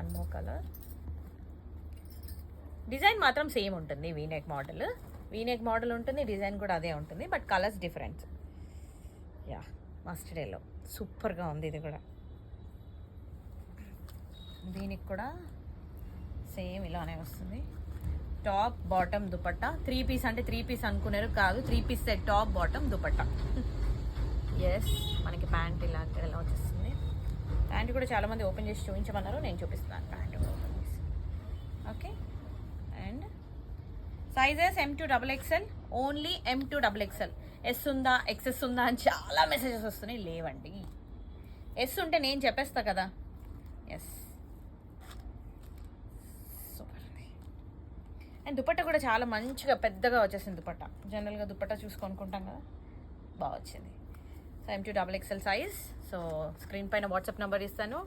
One more colour. Design మాత్రం same ఉంటుంది, V-neck model ఉంటుంది, డిజైన్ కూడా అదే ఉంటుంది, but colours different. Yeah, mustard yellow సూపర్గా ఉంది. ఇది కూడా దీనికి కూడా సేమ్ ఇలానే వస్తుంది. టాప్ బాటమ్ దుపట్టా 3 పీస్, అంటే 3 పీస్ అనుకున్నారు కాదు, 3 piece set top bottom dupatta. Yes, మనకి ప్యాంట్ ఇలా వచ్చేస్తుంది. ప్యాంట్ కూడా చాలామంది ఓపెన్ చేసి చూపించమన్నారు, నేను చూపిస్తున్నాను ప్యాంట్ ఓపెన్ చేసి. Okay, and sizes M2XXL, only M2XXL. S ఉందా, XS ఉందా అని చాలా మెసేజెస్ వస్తున్నాయి. లేవండి, ఎస్ ఉంటే నేను చెప్పేస్తా కదా. ఎస్, సూపర్ ఉంది. అండ్ దుపట్టా కూడా చాలా మంచిగా పెద్దగా వచ్చేసింది దుపట్టా. జనరల్గా దుపట్టా చూసుకొనుకుంటాం కదా, బాగా వచ్చింది. So M2XXL size. So screen పైన వాట్సాప్ నెంబర్ ఇస్తాను,